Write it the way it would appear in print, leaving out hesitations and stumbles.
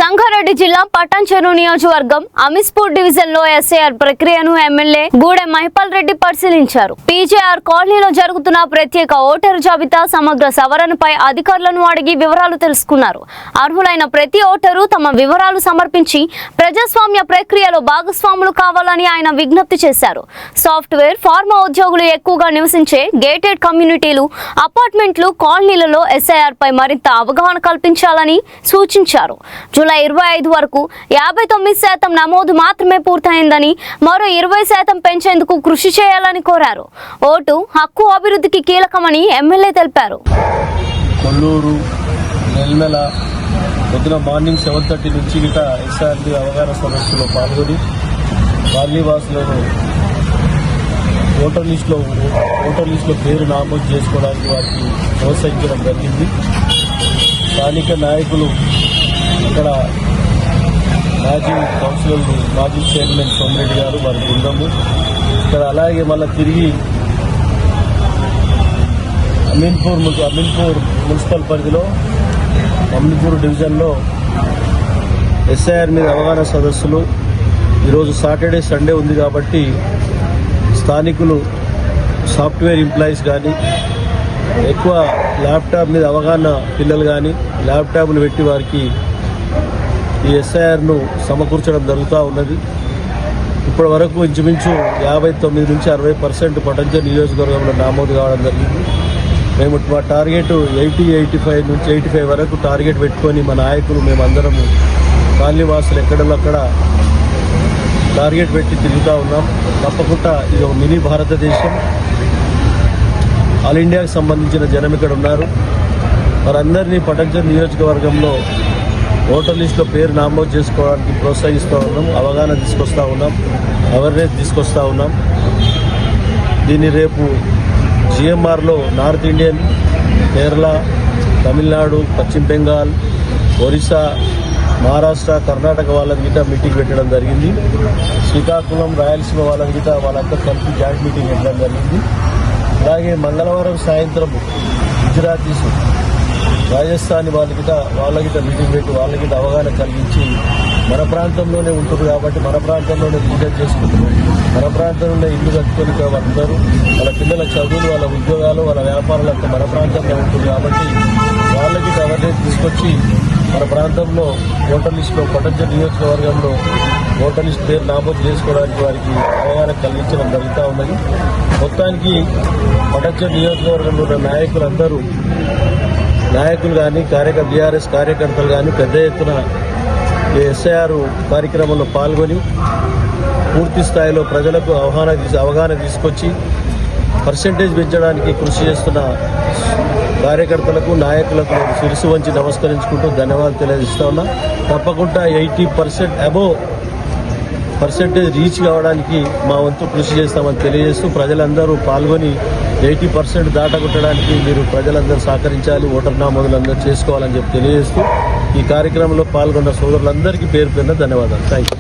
సంగారెడ్డి జిల్లా పటాన్చెరు నియోజకవర్గం అమిస్పూర్ డివిజన్ లో ఎస్ఐఆర్ ప్రక్రియను ఎమ్మెల్యే గూడె మహిపాల్ రెడ్డి పరిశీలించారు. పీజేఆర్ కాలనీలో జరుగుతున్న ప్రత్యేక ఓటరు జాబితా సమగ్ర సవరణపై అధికారులను అడిగి వివరాలు తెలుసుకున్నారు. అర్హులైన ప్రతి ఓటరు తమ వివరాలు సమర్పించి ప్రజాస్వామ్య ప్రక్రియలో భాగస్వాములు కావాలని ఆయన విజ్ఞప్తి చేశారు. సాఫ్ట్వేర్, ఫార్మా ఉద్యోగులు ఎక్కువగా నివసించే గేటెడ్ కమ్యూనిటీలు, అపార్ట్మెంట్లు, కాలనీలలో ఎస్ఐఆర్ పై మరింత అవగాహన కల్పించాలని సూచించారు. జూలై 25 వరకు 59% నమోదు మాత్రమే పూర్తయిందని, మరో 20% పెంచేందుకు కృషి చేయాలని కోరారు. ఓటు హక్కు అభివృద్ధికి కీలకమని ఎమ్మెల్యే తెలిపారు. కొల్లూరు, నెల్మెల పొద్దున మార్నింగ్ 7:30 నుంచి ఎస్ఆర్బి అవగాహన సదస్సులో పాల్గొని కాలనీవాసులను ఓటర్ లిస్టులో పేరు నమోదు చేసుకోవడానికి వారికి ప్రోత్సహించడం జరిగింది. స్థానిక నాయకులు, అక్కడ మాజీ కౌన్సిలర్లు, మాజీ చైర్మన్ సోమిరెడ్డి గారు, వారి బృందము ఇక్కడ, అలాగే మళ్ళీ తిరిగి అమీన్పూర్ మున్సిపల్ పరిధిలో అమీన్పూర్ డివిజన్లో ఎస్ఐఆర్ మీద అవగాహన సదస్సులు. ఈరోజు సాటర్డే, సండే ఉంది కాబట్టి స్థానికులు, సాఫ్ట్వేర్ ఎంప్లాయీస్ కానీ, ఎక్కువ ల్యాప్టాప్ మీద అవగాహన పిల్లలు కానీ ల్యాప్టాప్లు పెట్టి వారికి ఈ ఎస్ఐఆర్ను సమకూర్చడం జరుగుతూ ఉన్నది. ఇప్పటి వరకు ఇంచుమించు 59 నుంచి 60% పటాన్చెరు నియోజకవర్గంలో నమోదు కావడం జరిగింది. మేము మా టార్గెట్ 85 నుంచి 85 వరకు టార్గెట్ పెట్టుకొని మా నాయకులు మేమందరము కాలనీవాసులు ఎక్కడక్కడ టార్గెట్ పెట్టి తిరుగుతూ ఉన్నాం. తప్పకుండా ఇది ఒక మినీ భారతదేశం. ఆల్ ఇండియాకి సంబంధించిన జనం ఇక్కడ ఉన్నారు. వారందరినీ పటాన్చెరు నియోజకవర్గంలో ఓటర్ లిస్టులో పేరు నమోదు చేసుకోవడానికి ప్రోత్సహిస్తూ ఉన్నాం, అవగాహన తీసుకొస్తూ ఉన్నాం, అవేర్నెస్ తీసుకొస్తూ ఉన్నాం. దీన్ని రేపు జిఎంఆర్లో నార్త్ ఇండియన్, కేరళ, తమిళనాడు, పశ్చిమ బెంగాల్, ఒరిస్సా, మహారాష్ట్ర, కర్ణాటక వాళ్ళని గిట్ట మీటింగ్ పెట్టడం జరిగింది. శ్రీకాకుళం, రాయలసీమ వాళ్ళని గిట్ట వాళ్ళంతా కలిపి జాయింట్ మీటింగ్ పెట్టడం జరిగింది. అలాగే మంగళవారం సాయంత్రం గుజరాతీస్, రాజస్థానీ వాళ్ళ గిట్ట మీటింగ్ పెట్టి వాళ్ళ గిట్ట అవగాహన కలిగించి, మన ప్రాంతంలోనే ఉంటుంది కాబట్టి మన ప్రాంతంలోనే పూజలు చేసుకుంటున్నారు, మన ప్రాంతంలోనే ఇల్లు కట్టుకొని వాళ్ళందరూ వాళ్ళ పిల్లల చదువులు, వాళ్ళ ఉద్యోగాలు, వాళ్ళ వ్యాపారాలు అంతా మన ప్రాంతంలో ఉంటుంది కాబట్టి వాళ్ళకి అవేర్నెస్ తీసుకొచ్చి మన ప్రాంతంలో ఓటర్ లిస్టులో పటాన్చెరు నియోజకవర్గంలో ఓటర్ లిస్ట్ పేరు నమోదు చేసుకోవడానికి వారికి అవగాహన కలిగించడం జరుగుతూ ఉన్నది. మొత్తానికి పటాన్చెరు నియోజకవర్గంలో ఉన్న నాయకులు కానీ బీఆర్ఎస్ కార్యకర్తలు కానీ పెద్ద ఎత్తున ఎస్ఐఆర్ కార్యక్రమంలో పాల్గొని పూర్తి స్థాయిలో ప్రజలకు అవగాహన తీసుకొచ్చి పర్సెంటేజ్ పెంచడానికి కృషి చేస్తున్న కార్యకర్తలకు, నాయకులకు శిరసు వంచి నమస్కరించుకుంటూ ధన్యవాదాలు తెలియజేస్తా ఉన్నా. తప్పకుండా 80% అబోవ్ పర్సెంటేజ్ రీచ్ కావడానికి మా వంతు కృషి చేస్తామని తెలియజేస్తూ, ప్రజలందరూ పాల్గొని 80% దాటగొట్టడానికి మీరు ప్రజలందరూ సహకరించాలి, ఓటర్ నమోదులందరూ చేసుకోవాలని చెప్పి తెలియజేస్తూ, ఈ కార్యక్రమంలో పాల్గొన్న సోదరులందరికీ పేరు పేరున ధన్యవాదాలు. Thank you.